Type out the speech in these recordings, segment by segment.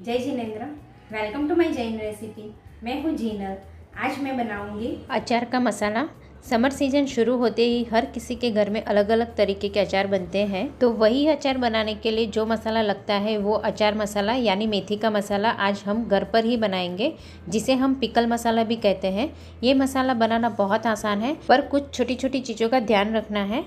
जय जिनेंद्र। Welcome to my Jain recipe. मैं हूँ जीनल। आज मैं बनाऊंगी अचार का मसाला। समर सीजन शुरू होते ही हर किसी के घर में अलग अलग तरीके के अचार बनते हैं, तो वही अचार बनाने के लिए जो मसाला लगता है वो अचार मसाला यानी मेथी का मसाला आज हम घर पर ही बनाएंगे, जिसे हम पिकल मसाला भी कहते हैं। ये मसाला बनाना बहुत आसान है, पर कुछ छोटी छोटी चीज़ों का ध्यान रखना है।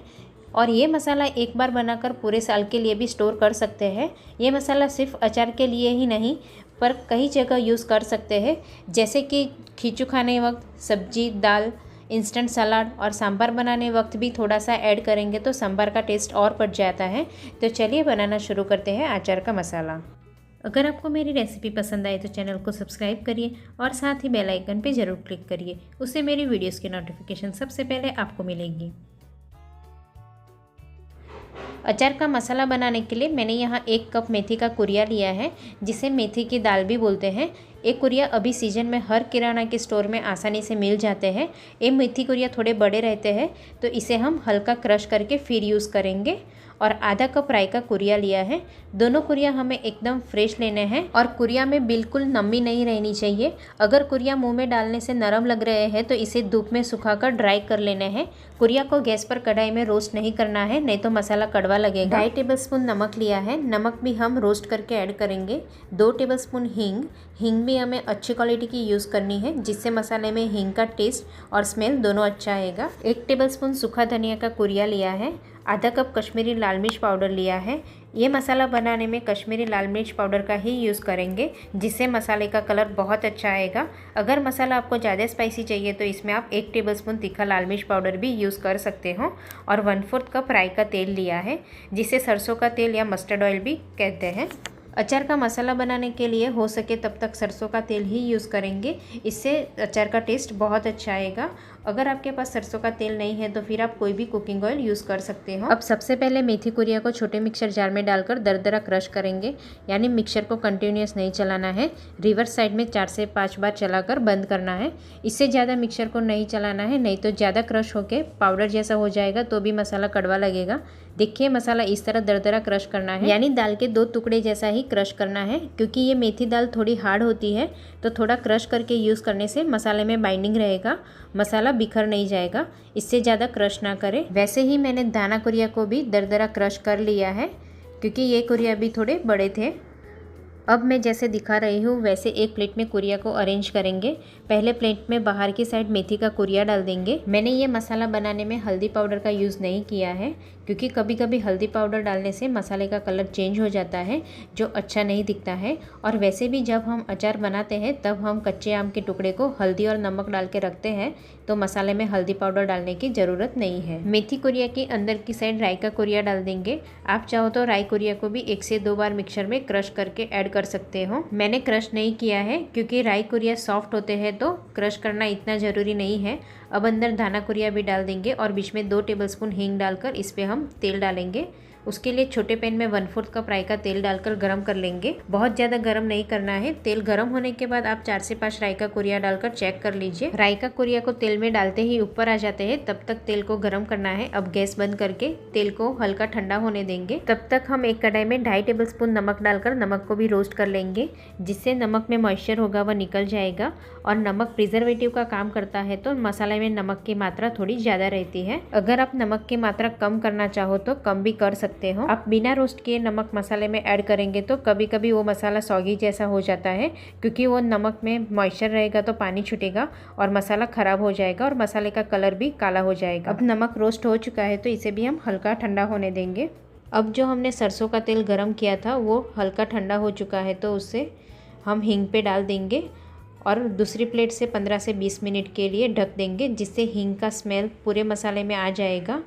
और ये मसाला एक बार बनाकर पूरे साल के लिए भी स्टोर कर सकते हैं। ये मसाला सिर्फ अचार के लिए ही नहीं, पर कई जगह यूज़ कर सकते हैं, जैसे कि खींचू खाने वक्त, सब्जी, दाल, इंस्टेंट सलाद और सांभर बनाने वक्त भी थोड़ा सा ऐड करेंगे तो सांभर का टेस्ट और बढ़ जाता है। तो चलिए बनाना शुरू करते हैं अचार का मसाला। अगर आपको मेरी रेसिपी पसंद आए तो चैनल को सब्सक्राइब करिए और साथ ही बेल आइकन पर ज़रूर क्लिक करिए, उससे मेरी वीडियोज़ की नोटिफिकेशन सबसे पहले आपको मिलेगी। अचार का मसाला बनाने के लिए मैंने यहाँ 1 कप मेथी का कुरिया लिया है, जिसे मेथी की दाल भी बोलते हैं। ये कुरिया अभी सीजन में हर किराना के स्टोर में आसानी से मिल जाते हैं। ये मेथी कुरिया थोड़े बड़े रहते हैं, तो इसे हम हल्का क्रश करके फिर यूज़ करेंगे। और आधा कप राई का कुरिया लिया है। दोनों कुरिया हमें एकदम फ्रेश लेने हैं और कुरिया में बिल्कुल नमी नहीं रहनी चाहिए। अगर कुरिया मुंह में डालने से नरम लग रहे हैं तो इसे धूप में सुखाकर ड्राई कर लेने हैं। कुरिया को गैस पर कढ़ाई में रोस्ट नहीं करना है, नहीं तो मसाला कड़वा लगेगा। 2.5 टेबलस्पून नमक लिया है। नमक भी हम रोस्ट करके ऐड करेंगे। 2 टेबलस्पून हींग। हींग भी हमें अच्छी क्वालिटी की यूज़ करनी है, जिससे मसाले में हींग का टेस्ट और स्मेल दोनों अच्छा आएगा। 1 टेबलस्पून सूखा धनिया का कुरिया लिया है। आधा कप कश्मीरी लाल मिर्च पाउडर लिया है। ये मसाला बनाने में कश्मीरी लाल मिर्च पाउडर का ही यूज़ करेंगे, जिससे मसाले का कलर बहुत अच्छा आएगा। अगर मसाला आपको ज़्यादा स्पाइसी चाहिए तो इसमें आप 1 टेबलस्पून तीखा लाल मिर्च पाउडर भी यूज़ कर सकते हो। और 1/4 कप राई का तेल लिया है, जिसे सरसों का तेल या मस्टर्ड ऑयल भी कहते हैं। अचार का मसाला बनाने के लिए हो सके तब तक सरसों का तेल ही यूज़ करेंगे, इससे अचार का टेस्ट बहुत अच्छा आएगा। अगर आपके पास सरसों का तेल नहीं है तो फिर आप कोई भी कुकिंग ऑयल यूज़ कर सकते हो। अब सबसे पहले मेथी कुरिया को छोटे मिक्सर जार में डालकर दरदरा क्रश करेंगे, यानी मिक्सर को कंटिन्यूस नहीं चलाना है। रिवर्स साइड में 4 से 5 बार चलाकर बंद करना है। इससे ज़्यादा मिक्सर को नहीं चलाना है, नहीं तो ज़्यादा क्रश होकर पाउडर जैसा हो जाएगा तो भी मसाला कड़वा लगेगा। देखिए, मसाला इस तरह दरदरा क्रश करना है, यानी दाल के 2 टुकड़े जैसा ही क्रश करना है। क्योंकि ये मेथी दाल थोड़ी हार्ड होती है, तो थोड़ा क्रश करके यूज़ करने से मसाले में बाइंडिंग रहेगा, मसाला बिखर नहीं जाएगा। इससे ज़्यादा क्रश ना करें। वैसे ही मैंने दाना कुरिया को भी दरदरा क्रश कर लिया है, क्योंकि ये कुरिया भी थोड़े बड़े थे। अब मैं जैसे दिखा रही हूँ वैसे एक प्लेट में कुरिया को अरेंज करेंगे। पहले प्लेट में बाहर की साइड मेथी का कुरिया डाल देंगे। मैंने ये मसाला बनाने में हल्दी पाउडर का यूज़ नहीं किया है, क्योंकि कभी कभी हल्दी पाउडर डालने से मसाले का कलर चेंज हो जाता है, जो अच्छा नहीं दिखता है। और वैसे भी जब हम अचार बनाते हैं तब हम कच्चे आम के टुकड़े को हल्दी और नमक डाल के रखते हैं, तो मसाले में हल्दी पाउडर डालने की ज़रूरत नहीं है। मेथी कुरिया की अंदर की साइड राई का कुरिया डाल देंगे। आप चाहो तो राई कुरिया को भी 1 से 2 बार मिक्सर में क्रश करके ऐड कर सकते हो। मैंने क्रश नहीं किया है, क्योंकि राई कुरिया सॉफ्ट होते हैं तो क्रश करना इतना ज़रूरी नहीं है। अब अंदर दाना कुरिया भी डाल देंगे और बीच में 2 टेबलस्पून हींग डालकर इस पर हम तेल डालेंगे। उसके लिए छोटे पैन में 1/4 कप राई का तेल डालकर गरम कर लेंगे। बहुत ज़्यादा गरम नहीं करना है। तेल गरम होने के बाद आप 4 से 5 राई का कुरिया डालकर चेक कर लीजिए। राई का कुरिया को तेल में डालते ही ऊपर आ जाते हैं, तब तक तेल को गरम करना है। अब गैस बंद करके तेल को हल्का ठंडा होने देंगे। तब तक हम एक कढ़ाई में 2.5 टेबलस्पून नमक डालकर नमक को भी रोस्ट कर लेंगे, जिससे नमक में मॉइस्चर होगा वह निकल जाएगा। और नमक प्रिजर्वेटिव का काम करता है, तो मसाले में नमक की मात्रा थोड़ी ज़्यादा रहती है। अगर आप नमक की मात्रा कम करना चाहो तो कम भी कर सकते हो। आप बिना रोस्ट किए नमक मसाले में ऐड करेंगे तो कभी कभी वो मसाला सौगी जैसा हो जाता है, क्योंकि वो नमक में मॉइस्चर रहेगा तो पानी छूटेगा और मसाला ख़राब हो जाएगा और मसाले का कलर भी काला हो जाएगा। अब नमक रोस्ट हो चुका है तो इसे भी हम हल्का ठंडा होने देंगे। अब जो हमने सरसों का तेल गरम किया था वो हल्का ठंडा हो चुका है, तो उससे हम हींग पे डाल देंगे और दूसरी प्लेट से 15 से 20 मिनट के लिए ढक देंगे, जिससे हींग का स्मेल पूरे मसाले में आ जाएगा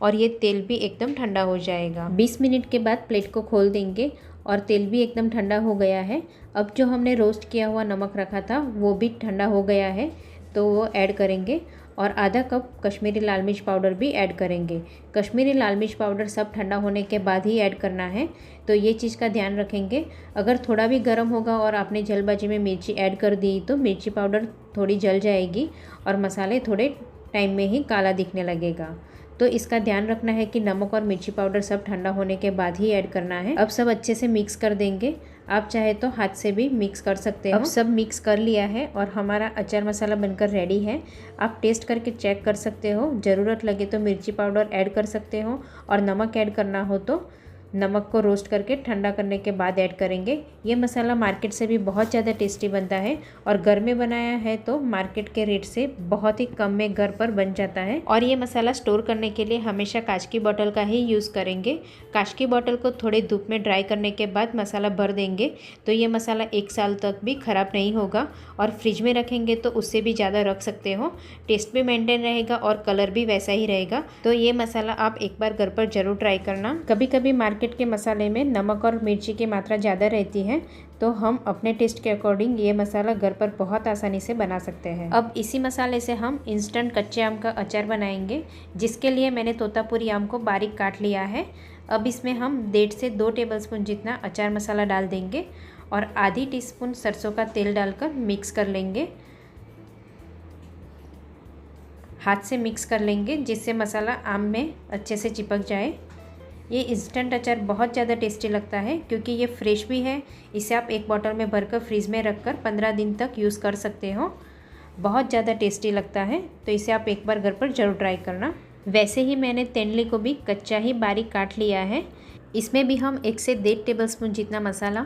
और ये तेल भी एकदम ठंडा हो जाएगा। 20 मिनट के बाद प्लेट को खोल देंगे और तेल भी एकदम ठंडा हो गया है। अब जो हमने रोस्ट किया हुआ नमक रखा था वो भी ठंडा हो गया है, तो वो ऐड करेंगे। और आधा कप कश्मीरी लाल मिर्च पाउडर भी ऐड करेंगे। कश्मीरी लाल मिर्च पाउडर सब ठंडा होने के बाद ही ऐड करना है, तो ये चीज़ का ध्यान रखेंगे। अगर थोड़ा भी गर्म होगा और आपने जल्दबाजी में मिर्ची ऐड कर दी तो मिर्ची पाउडर थोड़ी जल जाएगी और मसाले थोड़े टाइम में ही काला दिखने लगेगा। तो इसका ध्यान रखना है कि नमक और मिर्ची पाउडर सब ठंडा होने के बाद ही ऐड करना है। अब सब अच्छे से मिक्स कर देंगे। आप चाहे तो हाथ से भी मिक्स कर सकते हो। अब सब मिक्स कर लिया है और हमारा अचार मसाला बनकर रेडी है। आप टेस्ट करके चेक कर सकते हो। ज़रूरत लगे तो मिर्ची पाउडर ऐड कर सकते हो और नमक ऐड करना हो तो नमक को रोस्ट करके ठंडा करने के बाद ऐड करेंगे। ये मसाला मार्केट से भी बहुत ज़्यादा टेस्टी बनता है और घर में बनाया है तो मार्केट के रेट से बहुत ही कम में घर पर बन जाता है। और ये मसाला स्टोर करने के लिए हमेशा कांच की बोतल का ही यूज़ करेंगे। कांच की बोतल को थोड़े धूप में ड्राई करने के बाद मसाला भर देंगे तो ये मसाला 1 साल तक भी ख़राब नहीं होगा। और फ्रिज में रखेंगे तो उससे भी ज़्यादा रख सकते हो। टेस्ट भी मेंटेन रहेगा और कलर भी वैसा ही रहेगा। तो ये मसाला आप एक बार घर पर ज़रूर ट्राई करना। कभी कभी मार्केट के मसाले में नमक और मिर्ची की मात्रा ज़्यादा रहती है तो हम अपने टेस्ट के अकॉर्डिंग ये मसाला घर पर बहुत आसानी से बना सकते हैं। अब इसी मसाले से हम इंस्टेंट कच्चे आम का अचार बनाएंगे, जिसके लिए मैंने तोतापुरी आम को बारीक काट लिया है। अब इसमें हम 1.5 से 2 टेबलस्पून जितना अचार मसाला डाल देंगे और आधी टीस्पून सरसों का तेल डालकर मिक्स कर लेंगे। हाथ से मिक्स कर लेंगे जिससे मसाला आम में अच्छे से चिपक जाए। ये इंस्टेंट अचार बहुत ज़्यादा टेस्टी लगता है क्योंकि ये फ्रेश भी है। इसे आप एक बॉटल में भरकर फ्रीज़ में रखकर 15 दिन तक यूज़ कर सकते हो। बहुत ज़्यादा टेस्टी लगता है तो इसे आप एक बार घर पर ज़रूर ट्राई करना। वैसे ही मैंने तेंदुली को भी कच्चा ही बारीक काट लिया है। इसमें भी हम 1 से 1.5 टेबलस्पून जितना मसाला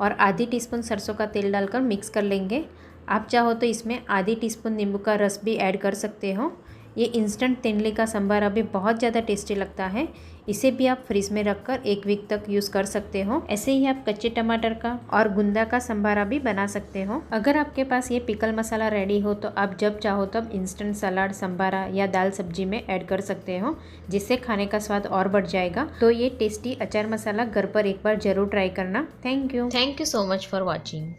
और आधी टीस्पून सरसों का तेल डालकर मिक्स कर लेंगे। आप चाहो तो इसमें आधी टीस्पून नींबू का रस भी ऐड कर सकते हो। ये इंस्टेंट तेंदुली का संभारा भी बहुत ज़्यादा टेस्टी लगता है। इसे भी आप फ्रीज में रखकर 1 वीक तक यूज़ कर सकते हो। ऐसे ही आप कच्चे टमाटर का और गुंदा का संभारा भी बना सकते हो। अगर आपके पास ये पिकल मसाला रेडी हो तो आप जब चाहो तब इंस्टेंट सलाद, संभारा या दाल सब्जी में ऐड कर सकते हो, जिससे खाने का स्वाद और बढ़ जाएगा। तो ये टेस्टी अचार मसाला घर पर एक बार ज़रूर ट्राई करना। Thank you so much for watching.